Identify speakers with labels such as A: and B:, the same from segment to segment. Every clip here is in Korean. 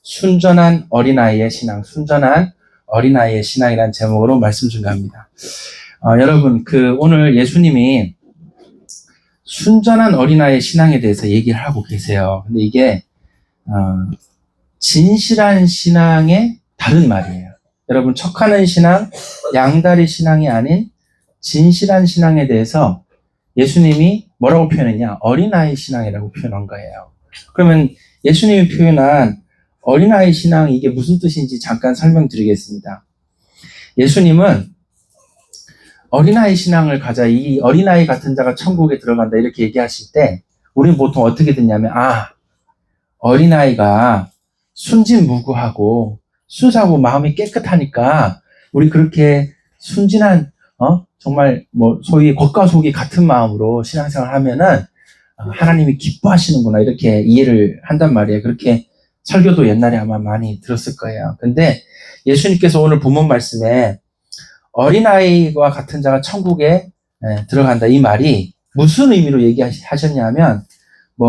A: 순전한 어린아이의 신앙, 순전한 어린아이의 신앙이라는 제목으로 말씀 증가합니다. 여러분, 오늘 예수님이 순전한 어린아이의 신앙에 대해서 얘기를 하고 계세요. 근데 이게, 진실한 신앙의 다른 말이에요. 여러분, 척하는 신앙, 양다리 신앙이 아닌 진실한 신앙에 대해서 예수님이 뭐라고 표현했냐? 어린아이 신앙이라고 표현한 거예요. 그러면 예수님이 표현한 어린아이 신앙, 이게 무슨 뜻인지 잠깐 설명드리겠습니다. 예수님은 어린아이 신앙을 가자, 이 어린아이 같은 자가 천국에 들어간다, 이렇게 얘기하실 때 우리는 보통 어떻게 듣냐면, 어린아이가 순진무구하고 순수하고 마음이 깨끗하니까 우리 그렇게 순진한 정말 소위 겉과 속이 같은 마음으로 신앙생활을 하면은 하나님이 기뻐하시는구나, 이렇게 이해를 한단 말이에요. 그렇게 설교도 옛날에 아마 많이 들었을 거예요. 근데 예수님께서 오늘 본문 말씀에 어린아이와 같은 자가 천국에 들어간다, 이 말이 무슨 의미로 얘기하셨냐면,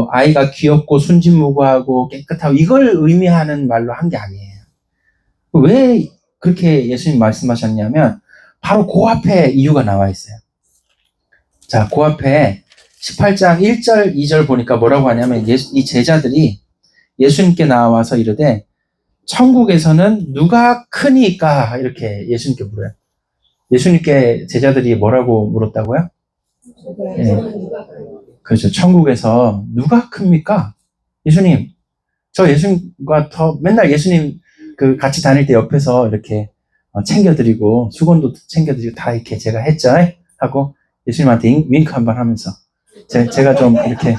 A: 아이가 귀엽고 순진무구하고 깨끗하고 이걸 의미하는 말로 한 게 아니에요. 왜 그렇게 예수님 말씀하셨냐면 바로 그 앞에 이유가 나와 있어요. 자, 그 앞에 18장 1절 2절 보니까 뭐라고 하냐면, 이 제자들이 예수님께 나와서 이르되 천국에서는 누가 크니까, 이렇게 예수님께 물어요. 예수님께 제자들이 뭐라고 물었다고요? 네. 그렇죠. 천국에서 누가 큽니까? 예수님, 저 예수님과 맨날 예수님 같이 다닐 때 옆에서 이렇게 챙겨드리고 수건도 챙겨드리고 다 이렇게 제가 했죠? 하고 예수님한테 윙크 한번 하면서 제가 좀 이렇게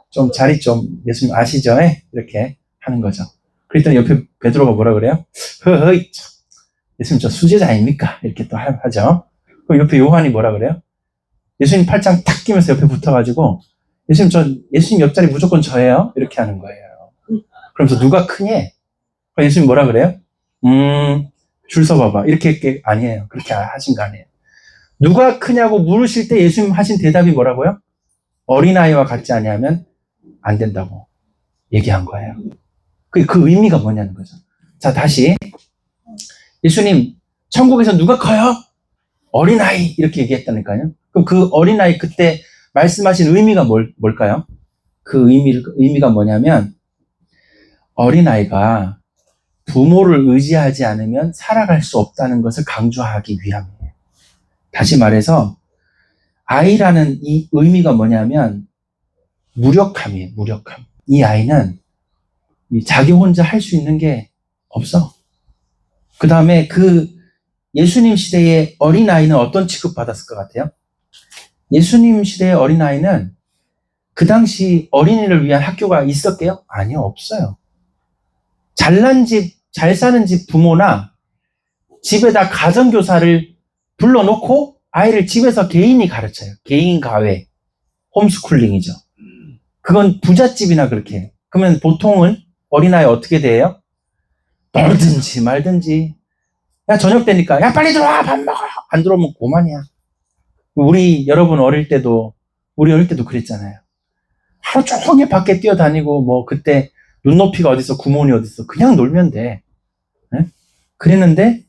A: 좀 자리 좀 예수님 아시죠? 이렇게 하는 거죠. 그랬더니 옆에 베드로가 뭐라 그래요? 허허이, 예수님 저 수제자 아닙니까? 이렇게 또 하죠. 그럼 옆에 요한이 뭐라 그래요? 예수님 팔짱 탁 끼면서 옆에 붙어가지고 예수님 옆자리 무조건 저예요? 이렇게 하는 거예요. 그러면서 누가 크니? 그럼 예수님 뭐라 그래요? 줄 서봐봐. 이렇게 아니에요. 그렇게 하신 거 아니에요. 누가 크냐고 물으실 때 예수님 하신 대답이 뭐라고요? 어린아이와 같지 아니하면 안 된다고 얘기한 거예요. 그 의미가 뭐냐는 거죠. 자, 다시. 예수님, 천국에서 누가 커요? 어린아이, 이렇게 얘기했다니까요. 그럼 그 어린아이 그때 말씀하신 의미가 뭘까요? 그 의미가 뭐냐면, 어린아이가 부모를 의지하지 않으면 살아갈 수 없다는 것을 강조하기 위함이에요. 다시 말해서 아이라는 이 의미가 뭐냐면 무력함이에요. 무력함. 이 아이는 자기 혼자 할 수 있는 게 없어. 그 다음에 예수님 시대의 어린아이는 어떤 취급받았을 것 같아요? 예수님 시대의 어린아이는 그 당시 어린이를 위한 학교가 있었게요? 아니요, 없어요. 잘난 집, 잘 사는 집 부모나 집에다 가정교사를 불러놓고 아이를 집에서 개인이 가르쳐요. 개인 가외, 홈스쿨링이죠. 그건 부잣집이나 그렇게 해요. 그러면 보통은 어린아이 어떻게 돼요? 놀든지 말든지. 야, 저녁 되니까 야, 빨리 들어와, 밥 먹어. 안 들어오면 고만이야. 여러분 어릴 때도 그랬잖아요. 하루 종일 밖에 뛰어다니고 그때 눈높이가 어딨어, 구몬이 어딨어, 그냥 놀면 돼. 네? 그랬는데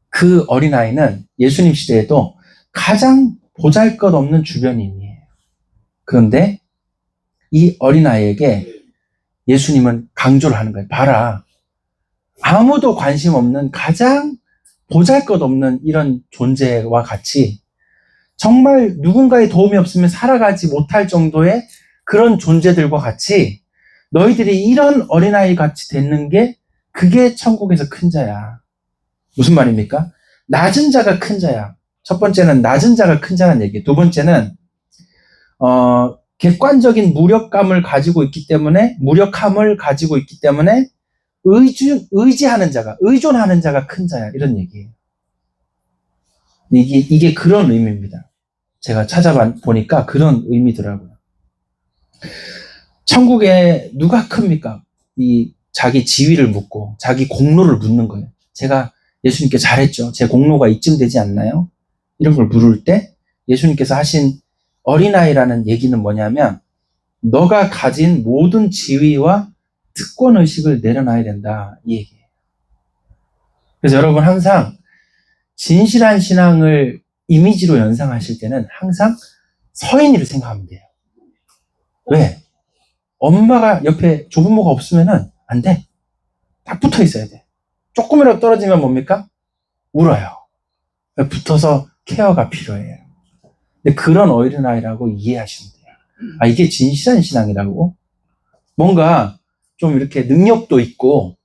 A: 그 어린아이는 예수님 시대에도 가장 보잘것없는 주변인이에요. 그런데 이 어린아이에게 예수님은 강조를 하는 거예요. 봐라, 아무도 관심 없는 가장 보잘것없는 이런 존재와 같이, 정말 누군가의 도움이 없으면 살아가지 못할 정도의 그런 존재들과 같이 너희들이 이런 어린아이 같이 되는 게, 그게 천국에서 큰 자야. 무슨 말입니까? 낮은 자가 큰 자야. 첫 번째는 낮은 자가 큰 자라는 얘기예요. 두 번째는 객관적인 무력함을 가지고 있기 때문에 의지하는 자가, 의존하는 자가 큰 자야, 이런 얘기예요. 이게 그런 의미입니다. 제가 찾아보니까 그런 의미더라고요. 천국에 누가 큽니까? 자기 지위를 묻고 자기 공로를 묻는 거예요. 제가 예수님께 잘했죠. 제 공로가 이쯤 되지 않나요? 이런 걸 물을 때 예수님께서 하신 어린아이라는 얘기는 뭐냐면, 너가 가진 모든 지위와 특권의식을 내려놔야 된다. 이 얘기예요. 그래서 여러분 항상 진실한 신앙을 이미지로 연상하실 때는 항상 서인이를 생각하면 돼요. 왜? 엄마가 옆에 조부모가 없으면은 안 돼. 딱 붙어 있어야 돼. 조금이라도 떨어지면 뭡니까? 울어요. 붙어서 케어가 필요해요. 근데 그런 어린아이라고 이해하시면 돼요. 아, 이게 진실한 신앙이라고? 뭔가 좀 이렇게 능력도 있고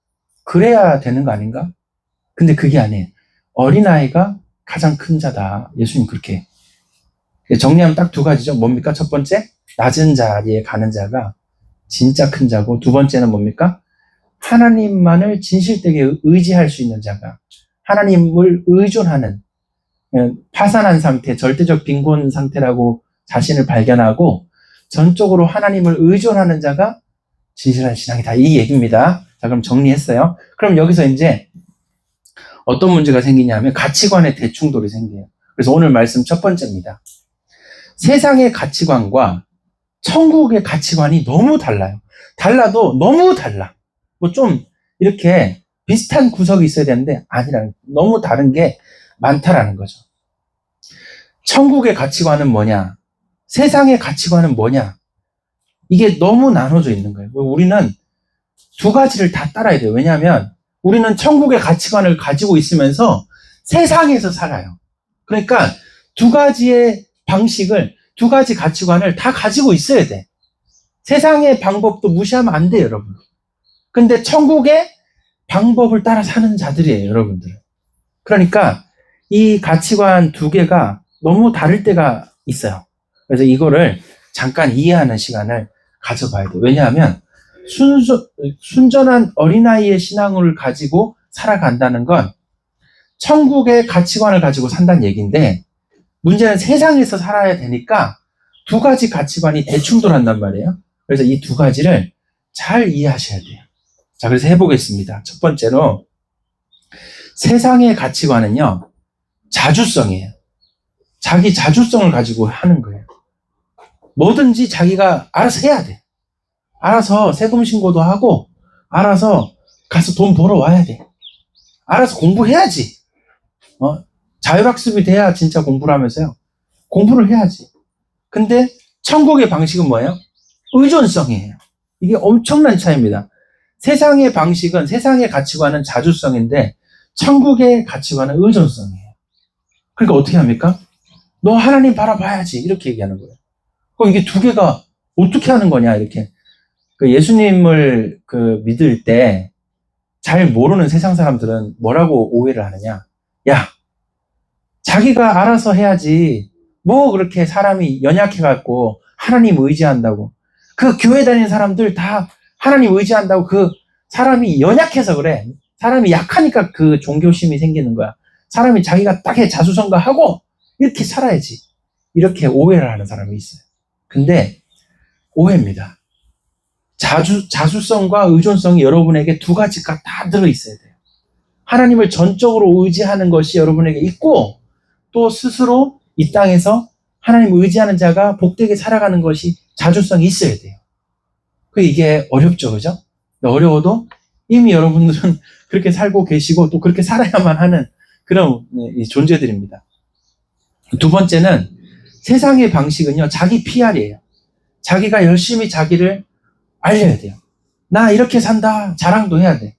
A: 그래야 되는 거 아닌가? 근데 그게 아니에요. 어린아이가 가장 큰 자다. 예수님 그렇게. 정리하면 딱 두 가지죠. 뭡니까? 첫 번째, 낮은 자리에 가는 자가 진짜 큰 자고, 두 번째는 뭡니까? 하나님만을 진실되게 의지할 수 있는 자가, 하나님을 의존하는, 파산한 상태, 절대적 빈곤 상태라고 자신을 발견하고 전적으로 하나님을 의존하는 자가 진실한 신앙이다. 이 얘기입니다. 자, 그럼 정리했어요. 그럼 여기서 이제 어떤 문제가 생기냐면 가치관의 대충돌이 생겨요. 그래서 오늘 말씀 첫 번째입니다. 세상의 가치관과 천국의 가치관이 너무 달라요. 달라도 너무 달라. 뭐 좀 이렇게 비슷한 구석이 있어야 되는데 아니라는, 너무 다른 게 많다라는 거죠. 천국의 가치관은 뭐냐? 세상의 가치관은 뭐냐? 이게 너무 나눠져 있는 거예요. 우리는 두 가지를 다 따라야 돼요. 왜냐하면 우리는 천국의 가치관을 가지고 있으면서 세상에서 살아요. 그러니까 두 가지의 방식을, 두 가지 가치관을 다 가지고 있어야 돼. 세상의 방법도 무시하면 안 돼요, 여러분. 근데 천국의 방법을 따라 사는 자들이에요, 여러분들. 그러니까 이 가치관 두 개가 너무 다를 때가 있어요. 그래서 이거를 잠깐 이해하는 시간을 가져봐야 돼요. 왜냐하면 순전한 어린아이의 신앙을 가지고 살아간다는 건 천국의 가치관을 가지고 산다는 얘기인데, 문제는 세상에서 살아야 되니까 두 가지 가치관이 대충돌한단 말이에요. 그래서 이 두 가지를 잘 이해하셔야 돼요. 자, 그래서 해보겠습니다. 첫 번째로, 세상의 가치관은요, 자주성이에요. 자기 자주성을 가지고 하는 거예요. 뭐든지 자기가 알아서 해야 돼. 알아서 세금 신고도 하고, 알아서 가서 돈 벌어 와야 돼. 알아서 공부해야지. 자율학습이 돼야 진짜 공부를 하면서요. 공부를 해야지. 근데 천국의 방식은 뭐예요? 의존성이에요. 이게 엄청난 차이입니다. 세상의 방식은, 세상의 가치관은 자주성인데 천국의 가치관은 의존성이에요. 그러니까 어떻게 합니까? 너 하나님 바라봐야지. 이렇게 얘기하는 거예요. 그럼 이게 두 개가 어떻게 하는 거냐, 이렇게. 예수님을 믿을 때 잘 모르는 세상 사람들은 뭐라고 오해를 하느냐? 야, 자기가 알아서 해야지. 뭐 그렇게 사람이 연약해갖고 하나님 의지한다고. 그 교회 다니는 사람들 다 하나님 의지한다고. 그 사람이 연약해서 그래. 사람이 약하니까 그 종교심이 생기는 거야. 사람이 자기가 딱히 자수성가하고 이렇게 살아야지. 이렇게 오해를 하는 사람이 있어요. 근데 오해입니다. 자수성과 의존성이 여러분에게 두 가지가 다 들어있어야 돼요. 하나님을 전적으로 의지하는 것이 여러분에게 있고, 또 스스로 이 땅에서 하나님을 의지하는 자가 복되게 살아가는 것이 자주성이 있어야 돼요. 이게 어렵죠, 그죠? 어려워도 이미 여러분들은 그렇게 살고 계시고 또 그렇게 살아야만 하는 그런 존재들입니다. 두 번째는 세상의 방식은요, 자기 PR이에요. 자기가 열심히 자기를 알려야 돼요. 나 이렇게 산다. 자랑도 해야 돼.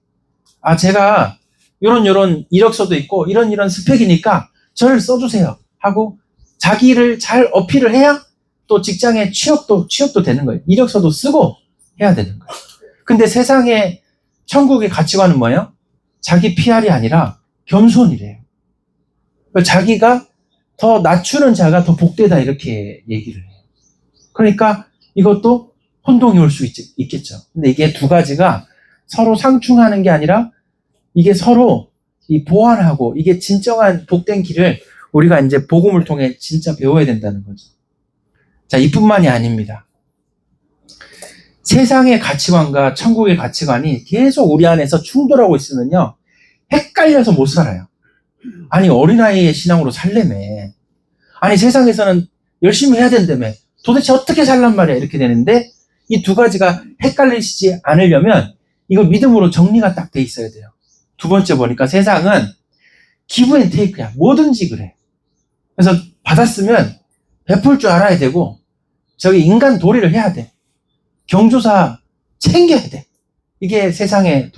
A: 아, 제가 이런 이력서도 있고 이런 스펙이니까 저를 써주세요 하고 자기를 잘 어필을 해야 또 직장에 취업도 되는 거예요. 이력서도 쓰고 해야 되는 거예요. 근데 세상의 천국의 가치관은 뭐예요? 자기 PR이 아니라 겸손이래요. 자기가 더 낮추는 자가 더 복되다, 이렇게 얘기를 해요. 그러니까 이것도 혼동이 올 수 있겠죠. 근데 이게 두 가지가 서로 상충하는 게 아니라 이게 서로 보완하고, 이게 진정한 복된 길을 우리가 이제 복음을 통해 진짜 배워야 된다는 거죠. 자, 이뿐만이 아닙니다. 세상의 가치관과 천국의 가치관이 계속 우리 안에서 충돌하고 있으면요, 헷갈려서 못 살아요. 아니, 어린아이의 신앙으로 살려며. 아니, 세상에서는 열심히 해야 된다며. 도대체 어떻게 살란 말이야. 이렇게 되는데 이 두 가지가 헷갈리시지 않으려면 이거 믿음으로 정리가 딱 돼 있어야 돼요. 두 번째 보니까 세상은 기브 앤 테이크야. 뭐든지 그래. 그래서 받았으면 베풀 줄 알아야 되고, 저기 인간 도리를 해야 돼. 경조사 챙겨야 돼. 이게 세상의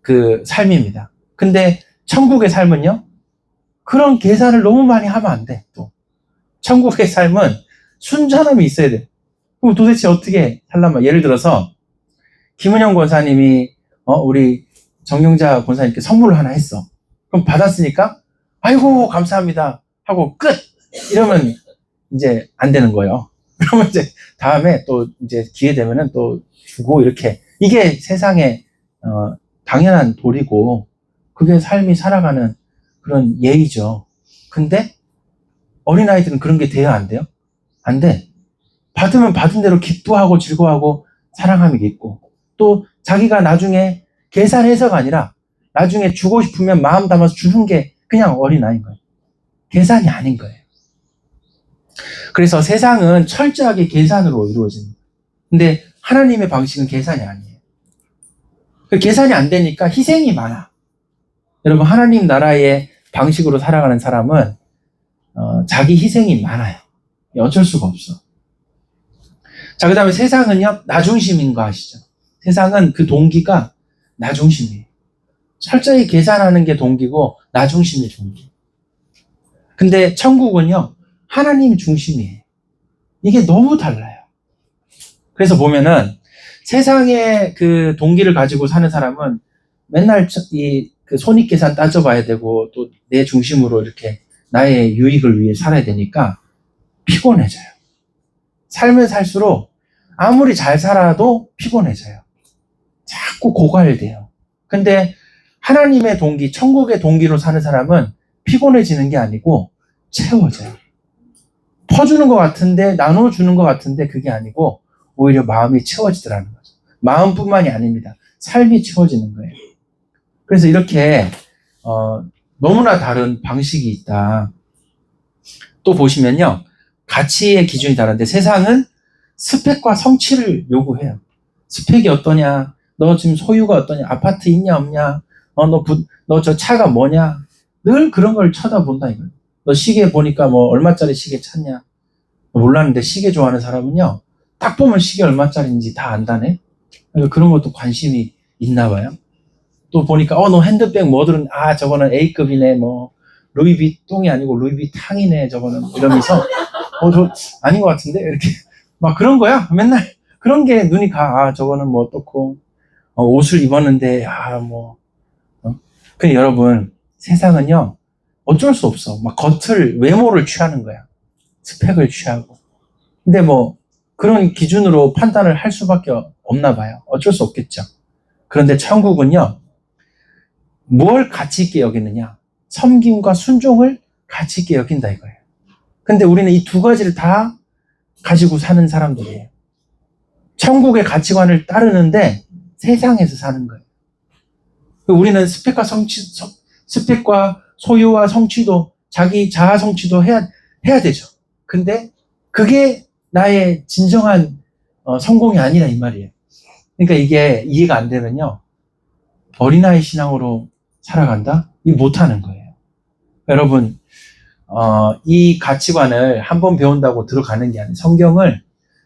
A: 그 삶입니다. 근데 천국의 삶은요, 그런 계산을 너무 많이 하면 안 돼. 또 천국의 삶은 순전함이 있어야 돼. 그럼 도대체 어떻게 살려면, 예를 들어서 김은영 권사님이 우리 정용자 권사님께 선물을 하나 했어. 그럼 받았으니까 아이고 감사합니다 하고 끝 이러면 이제 안 되는 거예요. 그러면 이제 다음에 또 이제 기회 되면은 또 주고, 이렇게 이게 세상의 당연한 도리고, 그게 삶이 살아가는 그런 예의죠. 근데 어린아이들은 그런 게 돼야 안 돼요? 안 돼. 받으면 받은 대로 기뻐하고 즐거워하고 사랑함이 있고, 또 자기가 나중에 계산해서가 아니라 나중에 주고 싶으면 마음 담아서 주는 게 그냥 어린아이인 거예요. 계산이 아닌 거예요. 그래서 세상은 철저하게 계산으로 이루어집니다. 근데 하나님의 방식은 계산이 아니에요. 계산이 안 되니까 희생이 많아. 여러분, 하나님 나라의 방식으로 살아가는 사람은 자기 희생이 많아요. 어쩔 수가 없어. 자, 그 다음에 세상은요, 나 중심인 거 아시죠? 세상은 그 동기가 나 중심이에요. 철저히 계산하는 게 동기고 나 중심이 동기. 근데 천국은요, 하나님 중심이에요. 이게 너무 달라요. 그래서 보면은 세상의 그 동기를 가지고 사는 사람은 맨날 그 손익계산 따져봐야 되고, 또 내 중심으로 이렇게 나의 유익을 위해 살아야 되니까 피곤해져요. 삶을 살수록 아무리 잘 살아도 피곤해져요. 자꾸 고갈돼요. 근데 하나님의 동기, 천국의 동기로 사는 사람은 피곤해지는 게 아니고 채워져요. 퍼주는 것 같은데, 나눠주는 것 같은데 그게 아니고 오히려 마음이 채워지더라는 거죠. 마음뿐만이 아닙니다. 삶이 채워지는 거예요. 그래서 이렇게 너무나 다른 방식이 있다. 또 보시면요, 가치의 기준이 다른데 세상은 스펙과 성취를 요구해요. 스펙이 어떠냐, 너 지금 소유가 어떠냐, 아파트 있냐 없냐, 너 저 차가 뭐냐, 늘 그런 걸 쳐다본다 이거예요. 너 시계 보니까 뭐 얼마짜리 시계 찾냐. 몰랐는데 시계 좋아하는 사람은요, 딱 보면 시계 얼마짜리인지 다 안다네. 그러니까 그런 것도 관심이 있나 봐요. 또 보니까 너 핸드백 뭐들은, 저거는 A급이네, 뭐 루이비통이 아니고 루이비탕이네 저거는, 이러면서 저 아닌 것 같은데, 이렇게 막 그런 거야. 맨날 그런 게 눈이 가. 저거는 뭐 어떻고, 옷을 입었는데 근데 여러분, 세상은요 어쩔 수 없어. 막 외모를 취하는 거야. 스펙을 취하고. 근데 뭐 그런 기준으로 판단을 할 수밖에 없나 봐요. 어쩔 수 없겠죠. 그런데 천국은요, 뭘 가치 있게 여기느냐? 섬김과 순종을 가치 있게 여긴다 이거예요. 근데 우리는 이 두 가지를 다 가지고 사는 사람들이에요. 천국의 가치관을 따르는데 세상에서 사는 거예요. 우리는 스펙과 소유와 성취도, 자기 자아 성취도 해야 되죠. 근데 그게 나의 진정한 성공이 아니라 이 말이에요. 그러니까 이게 이해가 안 되면요, 어린아이 신앙으로 살아간다? 이거 못하는 거예요. 여러분, 이 가치관을 한번 배운다고 들어가는 게 아니에요. 성경을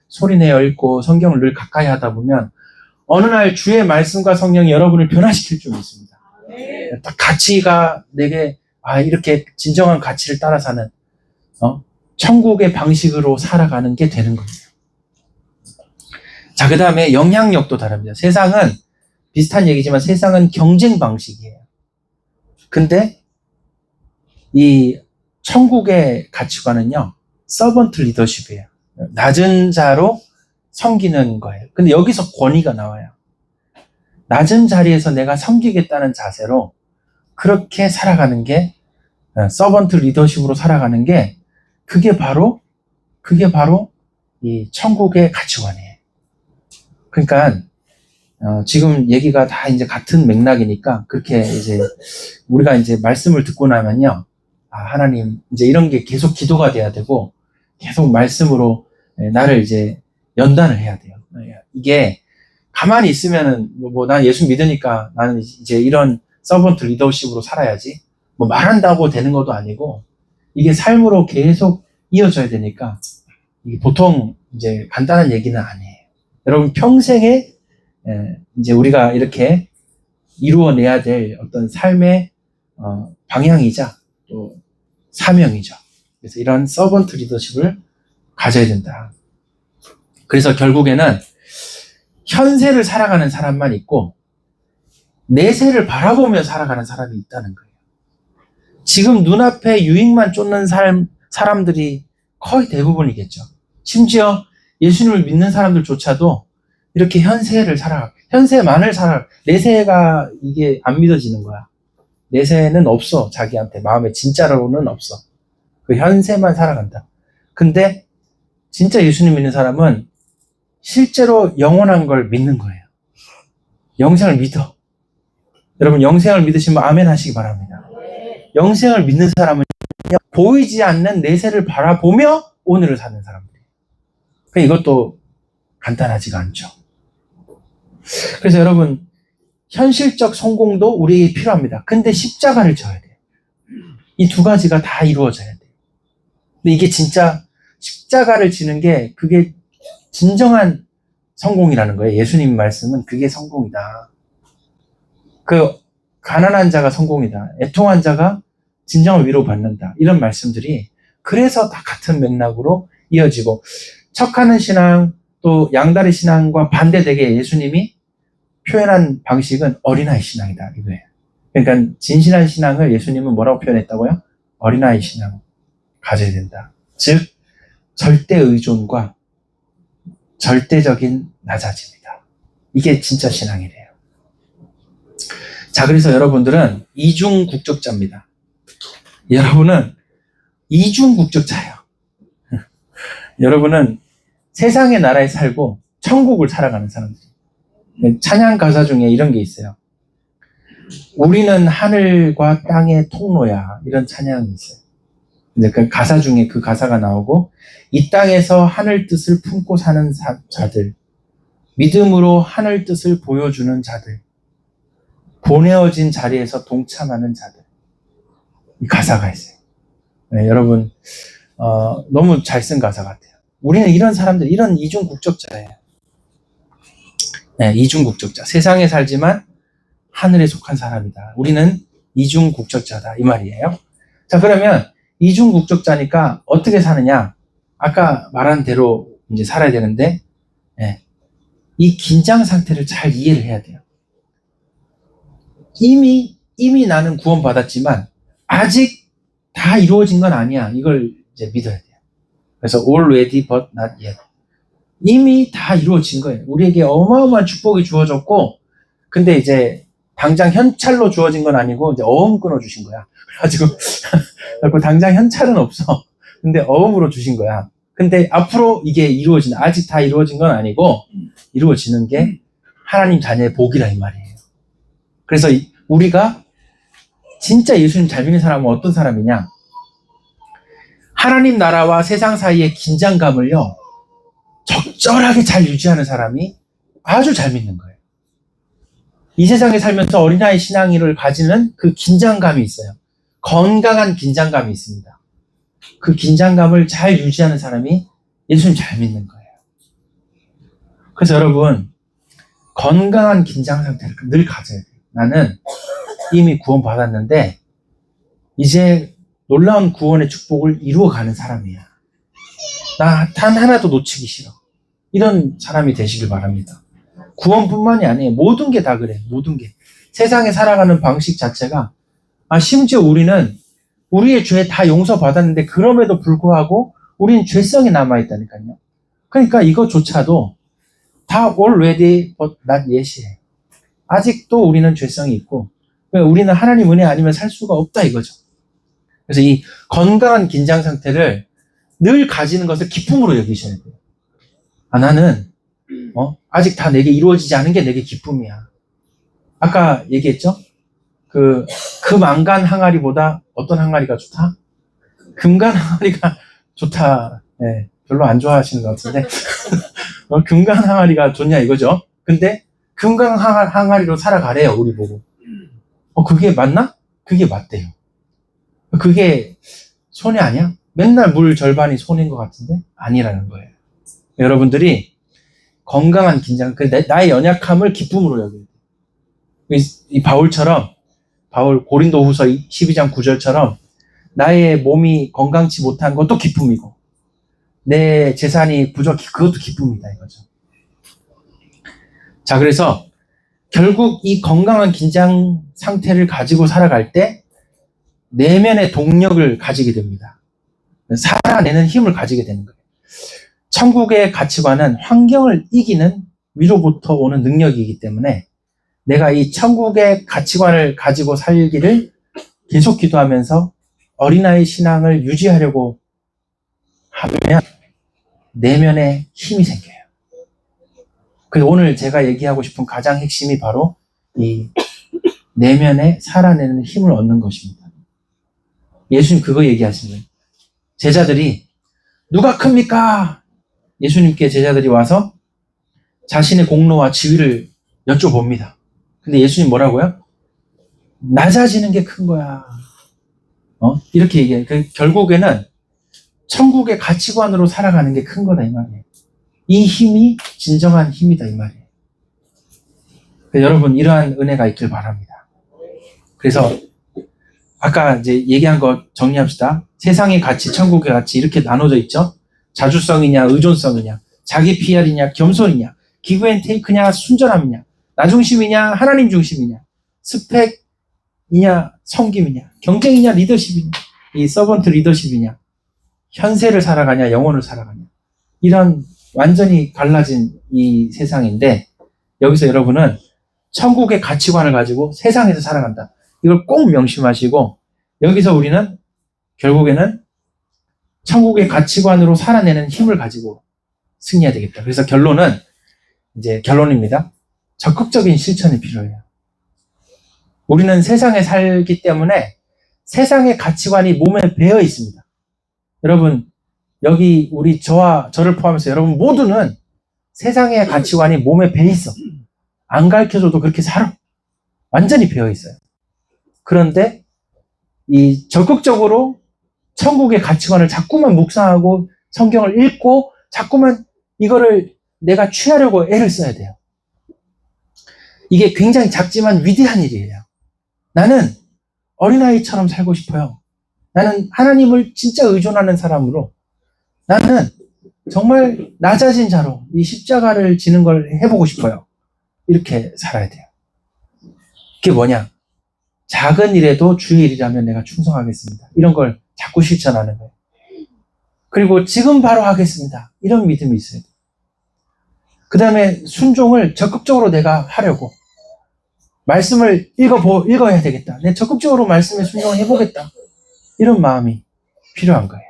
A: 소리내어 읽고 성경을 늘 가까이 하다 보면 어느 날 주의 말씀과 성령이 여러분을 변화시킬 줄 믿습니다. 딱 가치가 내게 이렇게 진정한 가치를 따라 사는 천국의 방식으로 살아가는 게 되는 거예요. 자, 그 다음에 영향력도 다릅니다. 세상은 비슷한 얘기지만 세상은 경쟁 방식이에요. 근데 이 천국의 가치관은요, 서번트 리더십이에요. 낮은 자로 섬기는 거예요. 근데 여기서 권위가 나와요. 낮은 자리에서 내가 섬기겠다는 자세로 그렇게 살아가는 게, 서번트 리더십으로 살아가는 게, 그게 바로 이 천국의 가치관이에요. 그러니까 지금 얘기가 다 이제 같은 맥락이니까, 그렇게 이제 우리가 이제 말씀을 듣고 나면요, 하나님, 이제 이런 게 계속 기도가 돼야 되고, 계속 말씀으로 나를 이제 연단을 해야 돼요. 이게 가만히 있으면은, 난 예수 믿으니까 나는 이제 이런 서번트 리더십으로 살아야지. 말한다고 되는 것도 아니고, 이게 삶으로 계속 이어져야 되니까, 이게 보통 이제 간단한 얘기는 아니에요. 여러분, 평생에, 이제 우리가 이렇게 이루어내야 될 어떤 삶의, 방향이자 또 사명이죠. 그래서 이런 서번트 리더십을 가져야 된다. 그래서 결국에는 현세를 살아가는 사람만 있고 내세를 바라보며 살아가는 사람이 있다는 거예요. 지금 눈앞에 유익만 쫓는 사람들이 거의 대부분이겠죠. 심지어 예수님을 믿는 사람들조차도 이렇게 현세를 살아가, 현세만을 살아, 내세가 이게 안 믿어지는 거야. 내세는 없어. 자기한테 마음에 진짜로는 없어. 그 현세만 살아간다. 근데 진짜 예수님 믿는 사람은 실제로 영원한 걸 믿는 거예요. 영생을 믿어. 여러분, 영생을 믿으시면 아멘 하시기 바랍니다. 영생을 믿는 사람은 보이지 않는 내세를 바라보며 오늘을 사는 사람들이에요. 이것도 간단하지가 않죠. 그래서 여러분, 현실적 성공도 우리에게 필요합니다. 근데 십자가를 져야 돼요. 이 두 가지가 다 이루어져야 돼요. 근데 이게 진짜 십자가를 지는 게 그게 진정한 성공이라는 거예요. 예수님 말씀은 그게 성공이다. 그 가난한 자가 성공이다. 애통한 자가 진정한 위로받는다. 이런 말씀들이 그래서 다 같은 맥락으로 이어지고, 척하는 신앙 또 양다리 신앙과 반대되게 예수님이 표현한 방식은 어린아이 신앙이다 이거예요. 그러니까 진실한 신앙을 예수님은 뭐라고 표현했다고요? 어린아이 신앙 가져야 된다. 즉 절대 의존과 절대적인 낮아짐이다. 이게 진짜 신앙이래요. 자, 그래서 여러분들은 이중 국적자입니다. 여러분은 이중 국적자예요. 여러분은 세상의 나라에 살고 천국을 살아가는 사람들이에요. 찬양 가사 중에 이런 게 있어요. 우리는 하늘과 땅의 통로야. 이런 찬양이 있어요. 그 가사 중에 그 가사가 나오고, 이 땅에서 하늘 뜻을 품고 사는 자들, 믿음으로 하늘 뜻을 보여주는 자들, 보내어진 자리에서 동참하는 자들. 이 가사가 있어요. 네, 여러분, 너무 잘 쓴 가사 같아요. 우리는 이런 사람들, 이런 이중 국적자예요. 네, 이중 국적자. 세상에 살지만 하늘에 속한 사람이다. 우리는 이중 국적자다. 이 말이에요. 자, 그러면 이중 국적자니까 어떻게 사느냐? 아까 말한 대로 이제 살아야 되는데, 이 긴장 상태를 잘 이해를 해야 돼요. 이미 나는 구원받았지만 아직 다 이루어진 건 아니야. 이걸 이제 믿어야 돼요. 그래서 already but not yet. 이미 다 이루어진 거예요. 우리에게 어마어마한 축복이 주어졌고, 근데 이제 당장 현찰로 주어진 건 아니고 이제 어음 끊어 주신 거야. 그래가지고 당장 현찰은 없어. 근데 어음으로 주신 거야. 근데 앞으로 이게 아직 다 이루어진 건 아니고 이루어지는 게 하나님 자녀의 복이라 이 말이에요. 그래서 우리가 진짜 예수님 잘 믿는 사람은 어떤 사람이냐? 하나님 나라와 세상 사이의 긴장감을요, 적절하게 잘 유지하는 사람이 아주 잘 믿는 거예요. 이 세상에 살면서 어린아이 신앙을 가지는 그 긴장감이 있어요. 건강한 긴장감이 있습니다. 그 긴장감을 잘 유지하는 사람이 예수님 잘 믿는 거예요. 그래서 여러분, 건강한 긴장 상태를 늘 가져야 돼요. 나는 이미 구원받았는데 이제 놀라운 구원의 축복을 이루어가는 사람이야. 나 단 하나도 놓치기 싫어. 이런 사람이 되시길 바랍니다. 구원뿐만이 아니에요. 모든 게 다 그래. 모든 게. 세상에 살아가는 방식 자체가, 심지어 우리는 우리의 죄 다 용서받았는데 그럼에도 불구하고 우리는 죄성이 남아있다니까요. 그러니까 이것조차도 다 already but not yet이에요. 아직도 우리는 죄성이 있고, 우리는 하나님 은혜 아니면 살 수가 없다 이거죠. 그래서 이 건강한 긴장 상태를 늘 가지는 것을 기쁨으로 여기셔야 돼요. 나는 아직 다 내게 이루어지지 않은 게 내게 기쁨이야. 아까 얘기했죠? 금 안간 항아리보다 어떤 항아리가 좋다? 금간 항아리가 좋다. 네, 별로 안 좋아하시는 것 같은데 금간 항아리가 좋냐 이거죠? 근데 금강 항아리로 살아가래요, 우리 보고. 그게 맞나? 그게 맞대요. 그게 손해 아니야? 맨날 물 절반이 손해인 것 같은데? 아니라는 거예요. 여러분들이 건강한 긴장, 나의 연약함을 기쁨으로 여겨야 돼요. 이 바울 고린도후서 12장 9절처럼 나의 몸이 건강치 못한 것도 기쁨이고 내 재산이 부족해 그것도 기쁨이다 이거죠. 자, 그래서 결국 이 건강한 긴장 상태를 가지고 살아갈 때 내면의 동력을 가지게 됩니다. 살아내는 힘을 가지게 되는 거예요. 천국의 가치관은 환경을 이기는 위로부터 오는 능력이기 때문에 내가 이 천국의 가치관을 가지고 살기를 계속 기도하면서 어린아이 신앙을 유지하려고 하면 내면에 힘이 생겨요. 그래서 오늘 제가 얘기하고 싶은 가장 핵심이 바로 이 내면에 살아내는 힘을 얻는 것입니다. 예수님 그거 얘기하신 거예요. 제자들이 누가 큽니까? 예수님께 제자들이 와서 자신의 공로와 지위를 여쭤봅니다. 근데 예수님 뭐라고요? 낮아지는 게 큰 거야. 이렇게 얘기해요. 결국에는 천국의 가치관으로 살아가는 게 큰 거다 이 말이에요. 이 힘이 진정한 힘이다 이 말이에요. 여러분 이러한 은혜가 있길 바랍니다. 그래서 아까 이제 얘기한 거 정리합시다. 세상의 가치, 천국의 가치 이렇게 나눠져 있죠. 자주성이냐, 의존성이냐, 자기 PR이냐, 겸손이냐, 기브 앤 테이크냐, 순전함이냐, 나 중심이냐, 하나님 중심이냐, 스펙이냐, 섬김이냐, 경쟁이냐, 리더십이냐, 이 서번트 리더십이냐, 현세를 살아가냐, 영혼을 살아가냐. 이런 완전히 갈라진 이 세상인데 여기서 여러분은 천국의 가치관을 가지고 세상에서 살아간다. 이걸 꼭 명심하시고 여기서 우리는 결국에는 천국의 가치관으로 살아내는 힘을 가지고 승리해야 되겠다. 그래서 결론입니다. 적극적인 실천이 필요해요. 우리는 세상에 살기 때문에 세상의 가치관이 몸에 배어 있습니다. 여러분, 여기 저를 포함해서 여러분 모두는 세상의 가치관이 몸에 배어 있어. 안 가르쳐줘도 그렇게 살아. 완전히 배어 있어요. 그런데 이 적극적으로 천국의 가치관을 자꾸만 묵상하고 성경을 읽고 자꾸만 이거를 내가 취하려고 애를 써야 돼요. 이게 굉장히 작지만 위대한 일이에요. 나는 어린아이처럼 살고 싶어요. 나는 하나님을 진짜 의존하는 사람으로 나는 정말 낮아진 자로 이 십자가를 지는 걸 해보고 싶어요. 이렇게 살아야 돼요. 그게 뭐냐? 작은 일에도 주의 일이라면 내가 충성하겠습니다. 이런 걸 자꾸 실천하는 거예요. 그리고 지금 바로 하겠습니다. 이런 믿음이 있어야 돼요. 그 다음에 순종을 적극적으로 내가 하려고 말씀을 읽어야 되겠다. 내가 적극적으로 말씀에 순종을 해보겠다. 이런 마음이 필요한 거예요.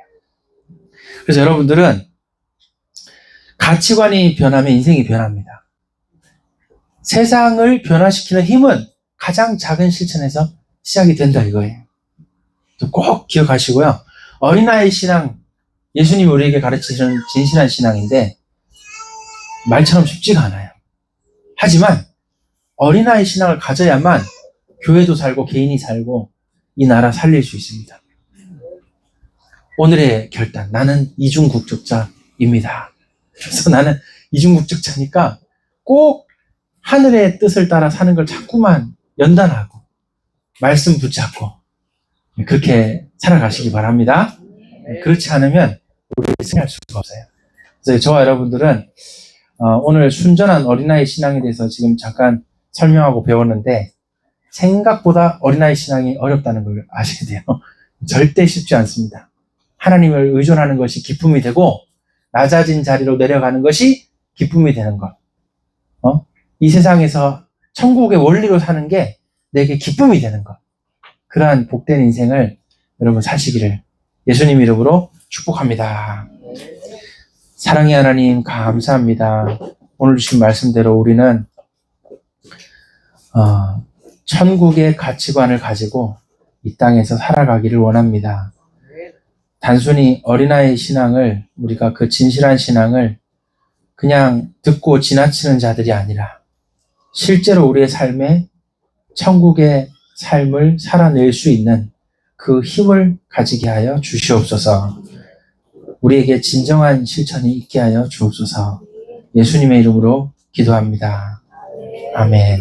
A: 그래서 여러분들은 가치관이 변하면 인생이 변합니다. 세상을 변화시키는 힘은 가장 작은 실천에서 시작이 된다 이거예요. 꼭 기억하시고요. 어린아이 신앙, 예수님이 우리에게 가르치시는 진실한 신앙인데 말처럼 쉽지가 않아요. 하지만 어린아이 신앙을 가져야만 교회도 살고 개인이 살고 이 나라 살릴 수 있습니다. 오늘의 결단, 나는 이중국적자입니다. 그래서 나는 이중국적자니까 꼭 하늘의 뜻을 따라 사는 걸 자꾸만 연단하고 말씀 붙잡고 그렇게 살아가시기 바랍니다. 그렇지 않으면 우리 승리할 수가 없어요. 그래서 저와 여러분들은 오늘 순전한 어린아이 신앙에 대해서 지금 잠깐 설명하고 배웠는데 생각보다 어린아이 신앙이 어렵다는 걸 아셔야 돼요. 절대 쉽지 않습니다. 하나님을 의존하는 것이 기쁨이 되고 낮아진 자리로 내려가는 것이 기쁨이 되는 것. 이 세상에서 천국의 원리로 사는 게 내게 기쁨이 되는 것. 그러한 복된 인생을 여러분 사시기를 예수님 이름으로 축복합니다. 사랑의 하나님 감사합니다. 오늘 주신 말씀대로 우리는 천국의 가치관을 가지고 이 땅에서 살아가기를 원합니다. 단순히 어린아이 신앙을 우리가 그 진실한 신앙을 그냥 듣고 지나치는 자들이 아니라 실제로 우리의 삶에 천국의 삶을 살아낼 수 있는 그 힘을 가지게 하여 주시옵소서. 우리에게 진정한 실천이 있게 하여 주옵소서. 예수님의 이름으로 기도합니다. 아멘.